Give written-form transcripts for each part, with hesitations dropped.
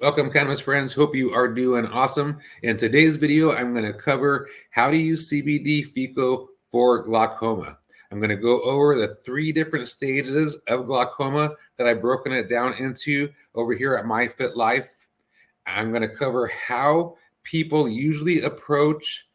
Welcome, cannabis friends. Hope you are doing awesome. In today's video, I'm going to cover how to use CBD FECO for glaucoma. I'm going to go over the 3 different stages of glaucoma that I've broken it down into over here at MyFitLife. I'm going to cover how people usually approach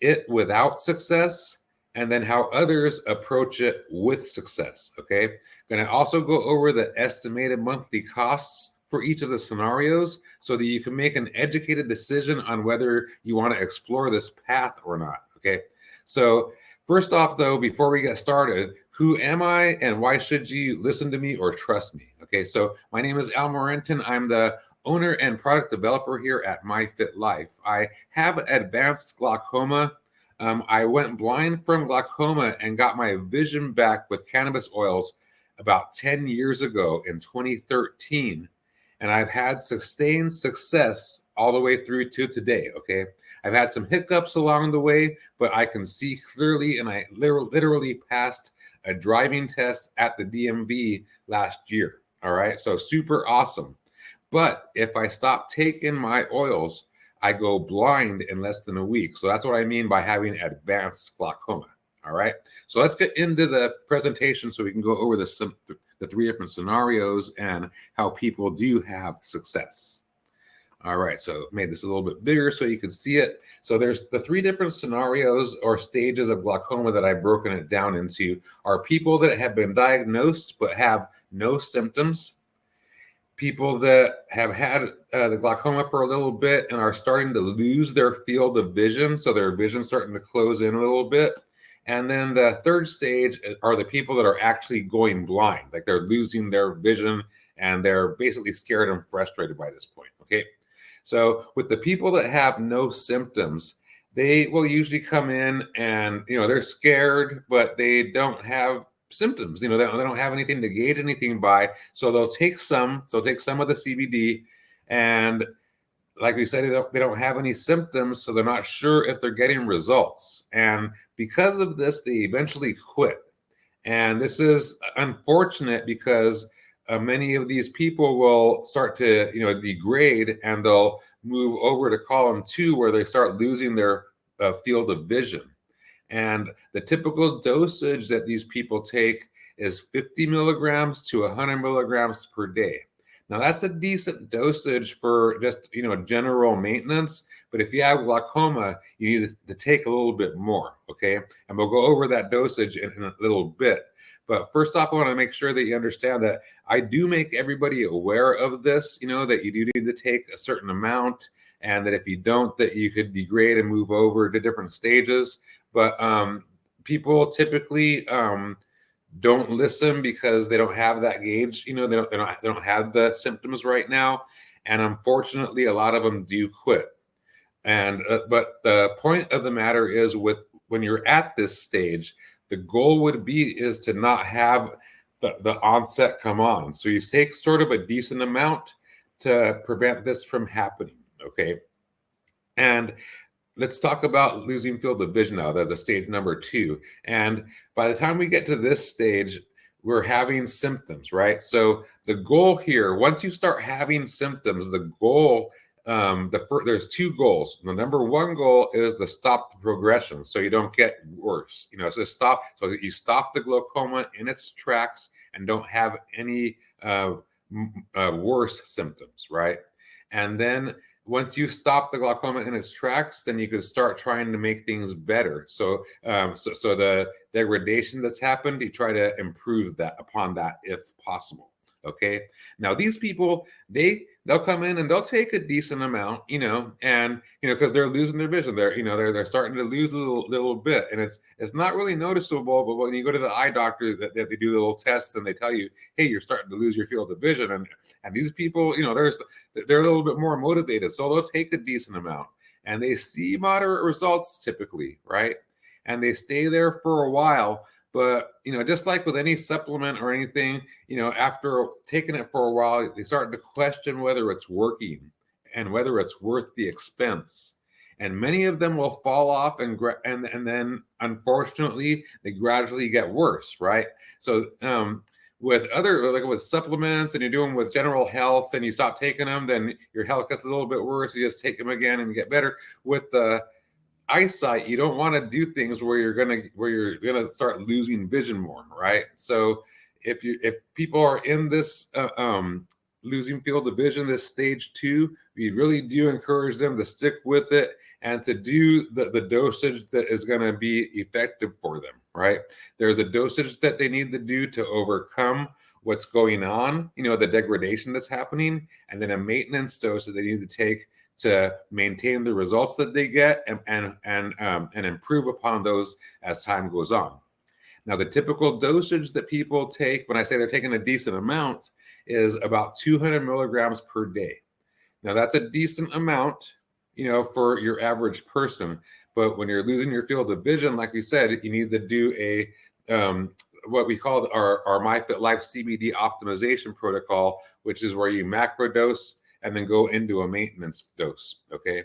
it without success, and then how others approach it with success. Okay. I'm going to also go over the estimated monthly costs for each of the scenarios so that you can make an educated decision on whether you want to explore this path or not. Okay. So, first off, though, before we get started, who am I and why should you listen to me or trust me? Okay. So, my name is Morentin. I'm the owner and product developer here at MyFitLife. I have advanced glaucoma. I went blind from glaucoma and got my vision back with cannabis oils about 10 years ago in 2013. And I've had sustained success all the way through to today. Okay. I've had some hiccups along the way, but I can see clearly, and I literally passed a driving test at the DMV last year. All right. So super awesome. But if I stop taking my oils, I go blind in less than a week. So that's what I mean by having advanced glaucoma. All right. So let's get into the presentation so we can go over the 3 different scenarios and how people do have success. All right, so made this a little bit bigger so you can see it. So there's the 3 different scenarios or stages of glaucoma that I've broken it down into are people that have been diagnosed but have no symptoms, people that have had the glaucoma for a little bit and are starting to lose their field of vision, so their vision's starting to close in a little bit. And then the 3rd stage are the people that are actually going blind, like they're losing their vision and they're basically scared and frustrated by this point, okay? So with the people that have no symptoms, they will usually come in and, they're scared, but they don't have symptoms. They don't have anything to gauge anything by. So they'll take some of the CBD, and like we said, they don't have any symptoms, so they're not sure if they're getting results. And because of this, they eventually quit. And this is unfortunate because many of these people will start to, degrade, and they'll move over to column 2 where they start losing their field of vision. And the typical dosage that these people take is 50 milligrams to 100 milligrams per day. Now, that's a decent dosage for just, general maintenance. But if you have glaucoma, you need to take a little bit more, okay? And we'll go over that dosage in a little bit. But first off, I want to make sure that you understand that I do make everybody aware of this, that you do need to take a certain amount, and that if you don't, that you could degrade and move over to different stages. But people typically don't listen because they don't have that gauge. They don't have the symptoms right now, and unfortunately, a lot of them do quit. And but the point of the matter is, when you're at this stage, the goal is to not have the onset come on. So you take sort of a decent amount to prevent this from happening. Okay, and let's talk about losing field of vision now. That's the stage number 2. And by the time we get to this stage, we're having symptoms, right? So the goal here, once you start having symptoms, the goal, there's 2 goals. The number 1 goal is to stop the progression so you don't get worse. So you stop the glaucoma in its tracks and don't have any worse symptoms, right? And then once you stop the glaucoma in its tracks, then you can start trying to make things better. So the degradation that's happened, you try to improve upon that if possible. Okay. Now these people, they'll come in and they'll take a decent amount, and because they're losing their vision, they're starting to lose a little bit, and it's not really noticeable. But when you go to the eye doctor, that they do the little tests and they tell you, hey, you're starting to lose your field of vision, and these people, they're a little bit more motivated, so they'll take a decent amount, and they see moderate results typically, right? And they stay there for a while. But, just like with any supplement or anything, after taking it for a while, they start to question whether it's working and whether it's worth the expense. And many of them will fall off, and then, unfortunately, they gradually get worse, right? So with other, like with supplements, and you're doing with general health, and you stop taking them, then your health gets a little bit worse. You just take them again and get better. With the eyesight, you don't want to do things where you're gonna start losing vision more, right? So if people are in this losing field of vision, this stage 2, we really do encourage them to stick with it and to do the dosage that is going to be effective for them, right? There's a dosage that they need to do to overcome what's going on, the degradation that's happening, and then a maintenance dose that they need to take to maintain the results that they get and improve upon those as time goes on. Now, the typical dosage that people take, when I say they're taking a decent amount, is about 200 milligrams per day. Now, that's a decent amount, for your average person. But when you're losing your field of vision, like we said, you need to do a what we call our MyFitLife CBD optimization protocol, which is where you macrodose and then go into a maintenance dose, okay?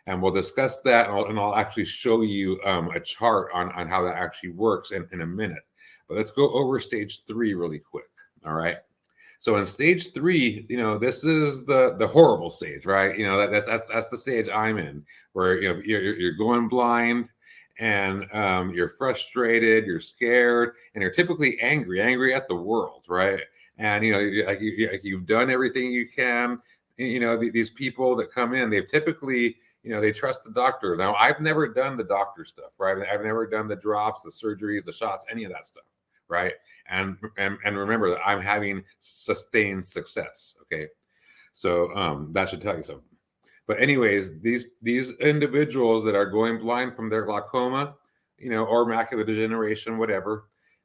And we'll discuss that, and I'll actually show you a chart on how that actually works in a minute. But let's go over stage 3 really quick, all right? So in stage 3, this is the horrible stage, right? That's the stage I'm in, where you're going blind, and you're frustrated, you're scared, and you're typically angry at the world, right? And you've done everything you can. These people that come in, they've typically they trust the doctor. Now, I've never done the doctor stuff, right? I've never done the drops, the surgeries, the shots, any of that stuff, right? And remember that I'm having sustained success, okay? So that should tell you something. But anyways, these individuals that are going blind from their glaucoma, or macular degeneration, whatever,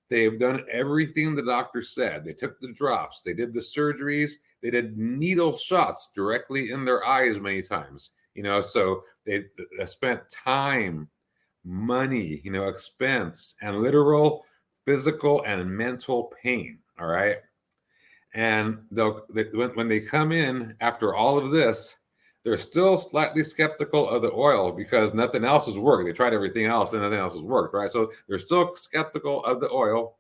they've done everything the doctor said. They took the drops, they did the surgeries, they did needle shots directly in their eyes many times. So they spent time, money, expense, and literal physical and mental pain. All right. And when they come in after all of this, they're still slightly skeptical of the oil because nothing else has worked. They tried everything else and nothing else has worked, right? So they're still skeptical of the oil,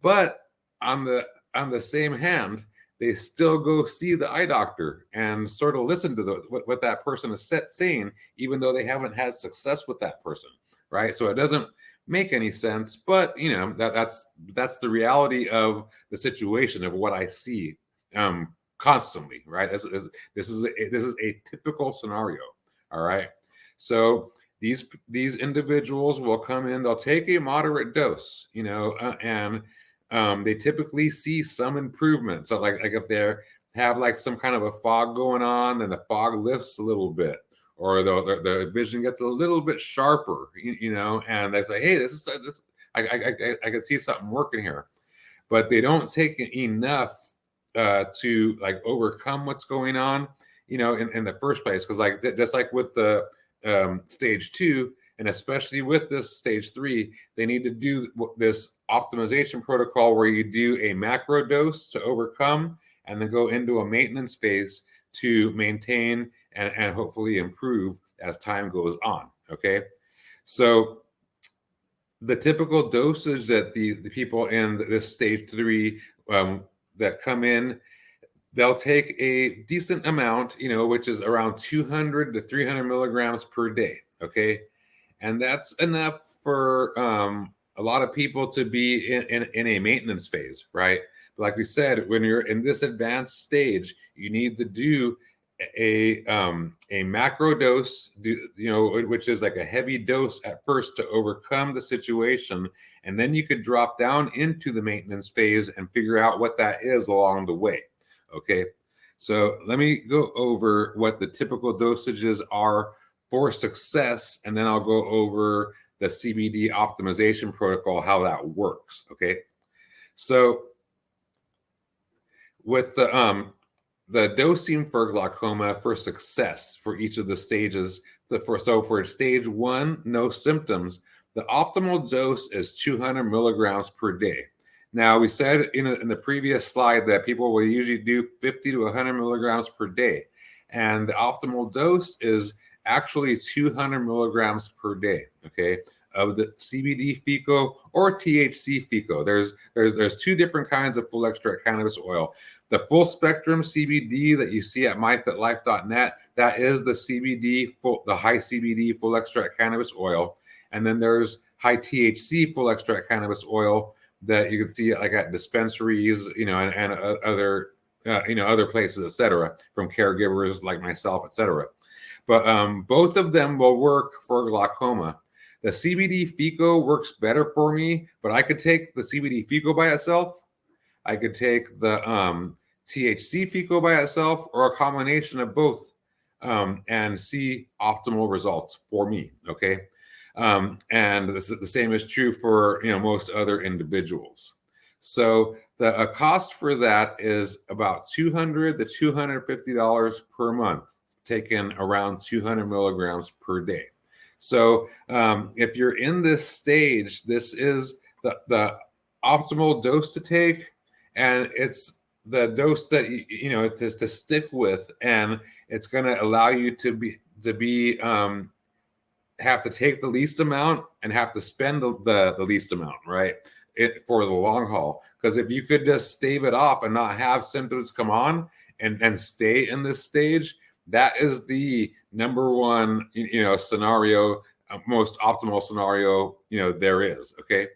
but on the same hand, they still go see the eye doctor and sort of listen to what that person is saying, even though they haven't had success with that person, right? So it doesn't make any sense, but that's the reality of the situation of what I see constantly, right? This is a typical scenario, all right? So these individuals will come in, they'll take a moderate dose, and they typically see some improvement. So like if they have like some kind of a fog going on, then the fog lifts a little bit, or the vision gets a little bit sharper, and they say, hey, I can see something working here. But they don't take enough to like overcome what's going on, in the first place. Because just like with the stage 2, and especially with this stage 3, they need to do this optimization protocol where you do a macro dose to overcome and then go into a maintenance phase to maintain and hopefully improve as time goes on, okay? So the typical dosage that the people in this stage 3 that come in, they'll take a decent amount, which is around 200 to 300 milligrams per day, okay? And that's enough for a lot of people to be in a maintenance phase, right? But like we said, when you're in this advanced stage, you need to do a macro dose, which is like a heavy dose at first to overcome the situation, and then you could drop down into the maintenance phase and figure out what that is along the way. Okay, so let me go over what the typical dosages are for success, and then I'll go over the CBD optimization protocol, how that works. Okay, so with the dosing for glaucoma for success for each of the stages, for stage 1, no symptoms, the optimal dose is 200 milligrams per day. Now, we said in the previous slide that people will usually do 50 to 100 milligrams per day, and the optimal dose is actually 200 milligrams per day, okay, of the CBD FECO or THC FECO. There's two different kinds of full extract cannabis oil. The full spectrum CBD that you see at myfitlife.net, that is the the high CBD full extract cannabis oil. And then there's high THC full extract cannabis oil that you can see like at dispensaries, and other, other places, etc., from caregivers like myself, etc. But both of them will work for glaucoma. The CBD FECO works better for me, but I could take the CBD FECO by itself. I could take the THC FECO by itself, or a combination of both, and see optimal results for me. Okay. And the same is true for most other individuals. So the cost for that is about $200 to $250 per month, taken around 200 milligrams per day. So if you're in this stage, this is the optimal dose to take, and it's the dose that to stick with, and it's going to allow you to have to take the least amount and have to spend the least amount, right? For the long haul. Because if you could just stave it off and not have symptoms come on and stay in this stage, that is the number one, scenario, most optimal scenario, there is. Okay.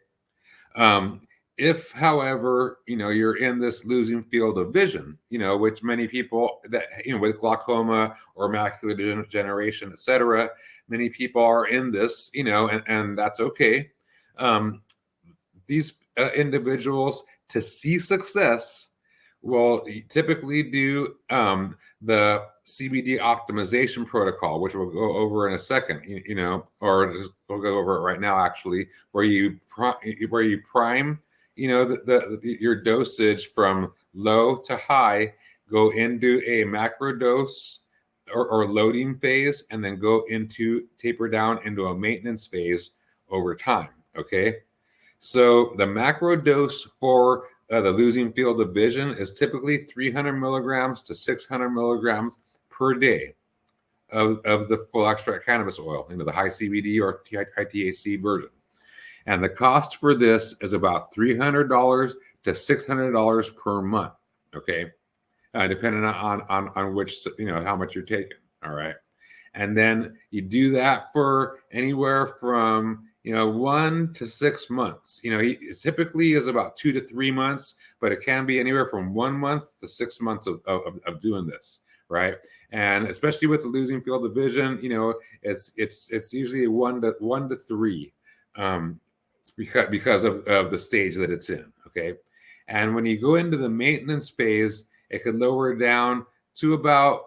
If, however, you're in this losing field of vision, which many people that, with glaucoma or macular degeneration, etc., many people are in this, and that's okay. These individuals, to see success, will typically do the CBD optimization protocol, which we'll go over in a second, or we'll go over it right now, actually, where you prime, your dosage from low to high, go into a macro dose or loading phase, and then go into taper down into a maintenance phase over time. Okay. So the macro dose for the losing field of vision is typically 300 milligrams to 600 milligrams per day of the full extract cannabis oil, the high CBD or high THC version. And the cost for this is about $300 to $600 per month. Okay. Depending on which, how much you're taking. All right. And then you do that for anywhere from, 1 to 6 months. It typically is about 2 to 3 months, but it can be anywhere from 1 month to 6 months of doing this. Right. And especially with the losing field of vision, it's usually 1 to 3, because of the stage that it's in. Okay. And when you go into the maintenance phase, it could lower down to about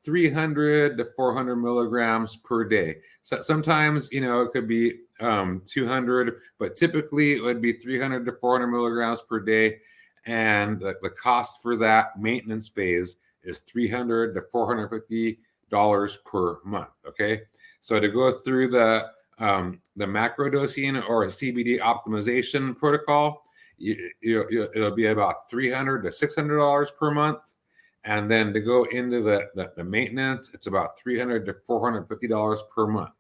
300 to 400 milligrams per day. So sometimes, it could be 200, but typically it would be 300 to 400 milligrams per day. And the cost for that maintenance phase is $300 to $450 per month. Okay. So to go through the macro dosing or a CBD optimization protocol, it'll be about $300 to $600 per month. And then to go into the maintenance, it's about $300 to $450 per month,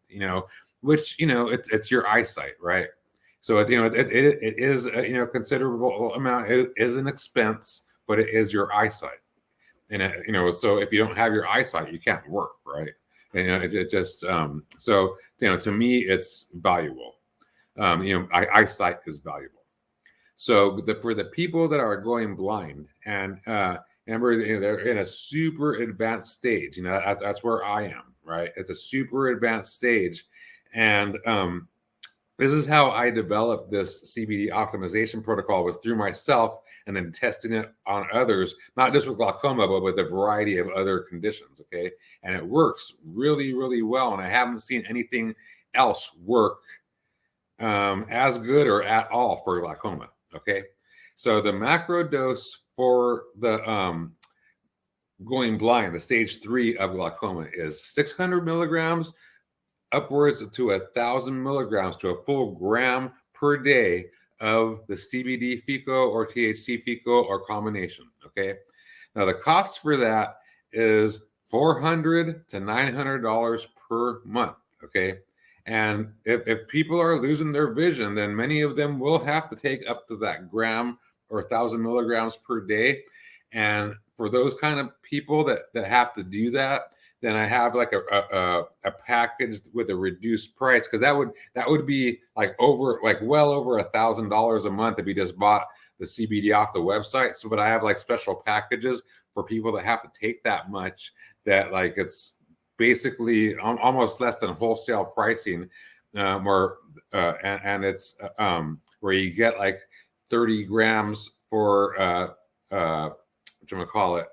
which, it's your eyesight, right? So, it is a, considerable amount. It is an expense, but it is your eyesight. And, so if you don't have your eyesight, you can't work, right? And, it just, so, to me, it's valuable. Eyesight is valuable. So for the people that are going blind, and remember, they're in a super advanced stage. That's where I am, right? It's a super advanced stage. And this is how I developed this CBD optimization protocol, was through myself and then testing it on others, not just with glaucoma, but with a variety of other conditions. Okay. And it works really, really well. And I haven't seen anything else work as good or at all for glaucoma. Okay. So the macro dose for the going blind, the stage 3 of glaucoma, is 600 milligrams upwards to 1,000 milligrams to a full gram per day of the CBD FECO or THC FECO or combination. Okay. Now the cost for that is $400 to $900 per month. Okay. And if people are losing their vision, then many of them will have to take up to that gram or 1,000 milligrams per day. And for those kind of people that have to do that, then I have like a package with a reduced price, because that would be like well over $1,000 a month if you just bought the CBD off the website. So, but I have like special packages for people that have to take that much, that like it's basically almost less than wholesale pricing, and it's where you get like 30 grams for what you call it,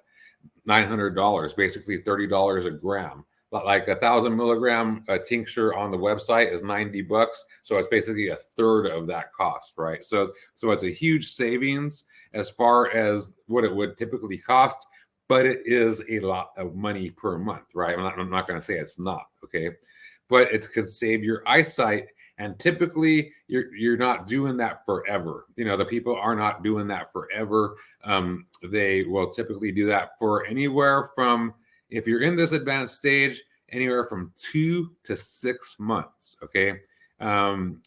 $900, basically $30 a gram. Like 1,000 milligram tincture on the website is $90, so it's basically a third of that cost, right? So it's a huge savings as far as what it would typically cost, but it is a lot of money per month, right? I'm not going to say it's not, okay, but it could save your eyesight. And typically, you're not doing that forever. You know, the people are not doing that forever. They will typically do that for anywhere from, if you're in this advanced stage, anywhere from 2 to 6 months. Okay,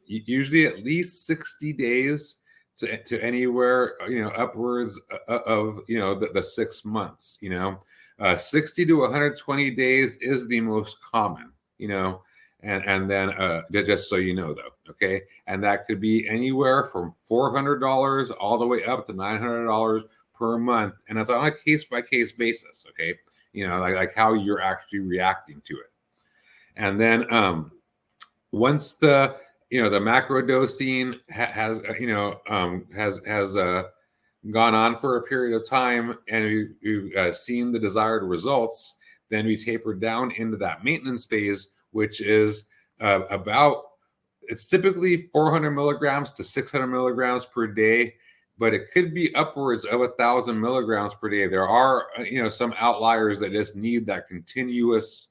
usually at least 60 days to anywhere, you know, upwards of, you know, the 6 months. You know, 60 to 120 days is the most common. You know. And then just so you know, though, okay, and that could be anywhere from $400 all the way up to $900 per month, and it's on a case-by-case basis, okay, you know, like how you're actually reacting to it. And then once the, you know, the macro dosing has gone on for a period of time, and you've seen the desired results, then we taper down into that maintenance phase, which is it's typically 400 milligrams to 600 milligrams per day, but it could be upwards of 1,000 milligrams per day. There are, you know, some outliers that just need that continuous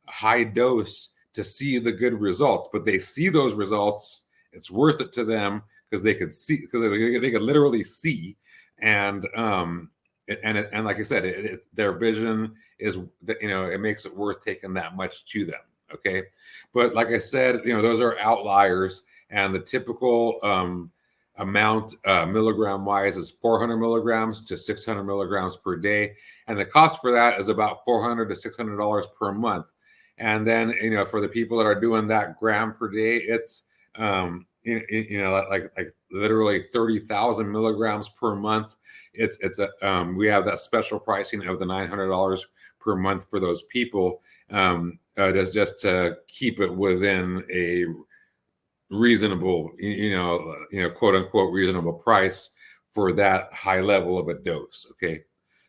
high dose to see the good results, but they see those results. It's worth it to them because they could see, because they could literally see, and like I said, their vision is, you know, it makes it worth taking that much to them. Okay, but like I said, you know, those are outliers, and the typical amount milligram wise is 400 milligrams to 600 milligrams per day, and the cost for that is about $400 to $600 per month. And then, you know, for the people that are doing that gram per day, it's you know, like literally 30,000 milligrams per month. It's we have that special pricing of the $900 per month for those people. Just to keep it within a reasonable, you know, quote unquote reasonable price for that high level of a dose. Okay,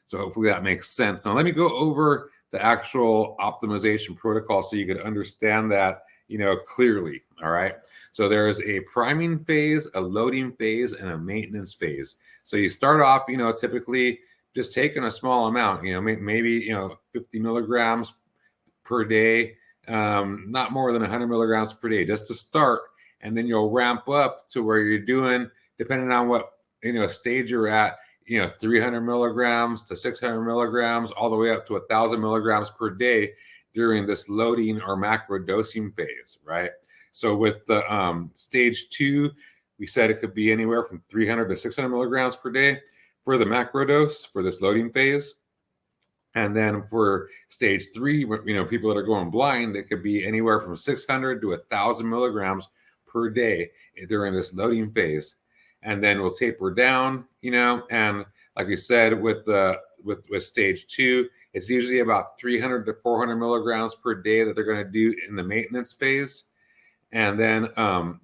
so hopefully that makes sense. Now let me go over the actual optimization protocol so you could understand that, you know, clearly. All right, so there's a priming phase, a loading phase, and a maintenance phase. So you start off, you know, typically just taking a small amount, you know, maybe, you know, 50 milligrams per day, not more than 100 milligrams per day, just to start. And then you'll ramp up to where you're doing, depending on what, you know, stage you're at, you know, 300 milligrams to 600 milligrams, all the way up to 1,000 milligrams per day during this loading or macro dosing phase, right? So with the stage 2, we said it could be anywhere from 300 to 600 milligrams per day for the macro dose for this loading phase. And then for stage 3, you know, people that are going blind, it could be anywhere from 600 to 1,000 milligrams per day during this loading phase. And then we'll taper down, you know, and like we said, with stage 2, it's usually about 300 to 400 milligrams per day that they're going to do in the maintenance phase. And then,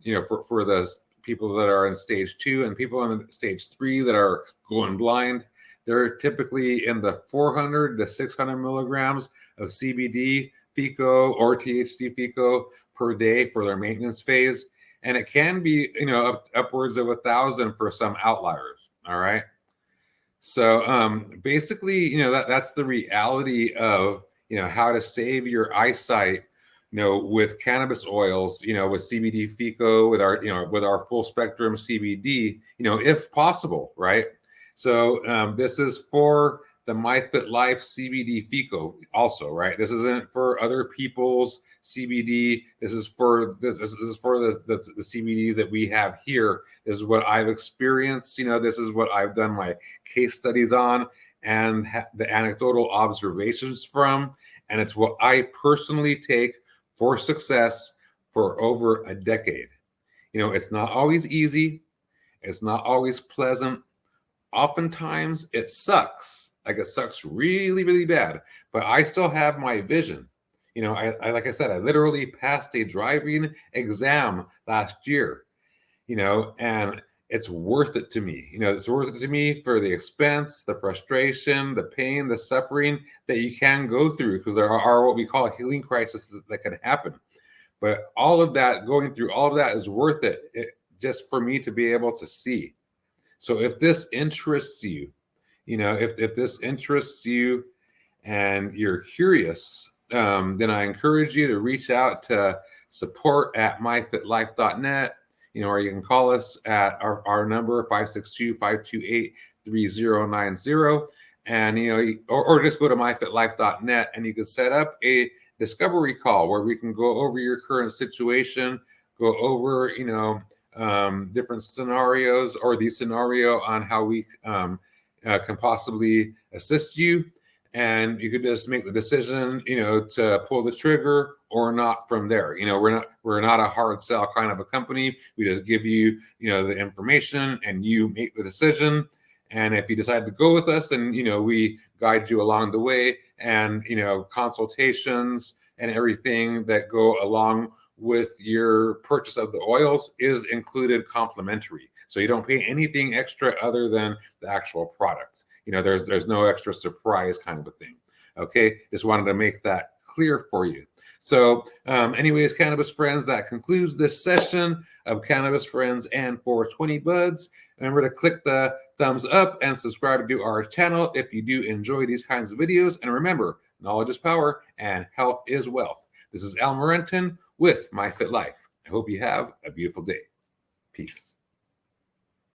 you know, for the people that are in stage 2 and people in stage 3 that are going blind, they're typically in the 400 to 600 milligrams of CBD FECO or THC FECO per day for their maintenance phase. And it can be, you know, upwards of 1,000 for some outliers. All right. So basically, you know, that's the reality of, you know, how to save your eyesight, you know, with cannabis oils, you know, with CBD FECO, with our, you know, with our full spectrum CBD, you know, if possible, right? So this is for the MyFitLife CBD FECO also, right? This isn't for other people's CBD. This is for the CBD that we have here. This is what I've experienced. This is what I've done my case studies on and the anecdotal observations from. And it's what I personally take for success for over a decade. It's not always easy. It's not always pleasant. Oftentimes it sucks. Like it sucks really, really bad. But I still have my vision. I like I said, I literally passed a driving exam last year, and it's worth it to me. It's worth it to me for the expense, the frustration, the pain, the suffering that you can go through, because there are what we call healing crises that can happen. But all of that, going through all of that is worth it, just for me to be able to see. So if this interests you, if this interests you and you're curious, then I encourage you to reach out to support@myfitlife.net, or you can call us at our number 562-528-3090. And, or just go to myfitlife.net and you can set up a discovery call where we can go over your current situation, go over, different scenarios, or the scenario on how we can possibly assist you. And you could just make the decision, to pull the trigger or not from there. We're not a hard sell kind of a company. We just give you, the information and you make the decision. And if you decide to go with us, then, we guide you along the way, and, consultations and everything that go along with your purchase of the oils is included complimentary. So you don't pay anything extra other than the actual product. There's no extra surprise kind of a thing. Okay, just wanted to make that clear for you. So anyways, cannabis friends, that concludes this session of Cannabis Friends and 420 Buds. Remember to click the thumbs up and subscribe to our channel if you do enjoy these kinds of videos. And remember, knowledge is power and health is wealth. This is Morentin with MyFitLife. I hope you have a beautiful day. Peace.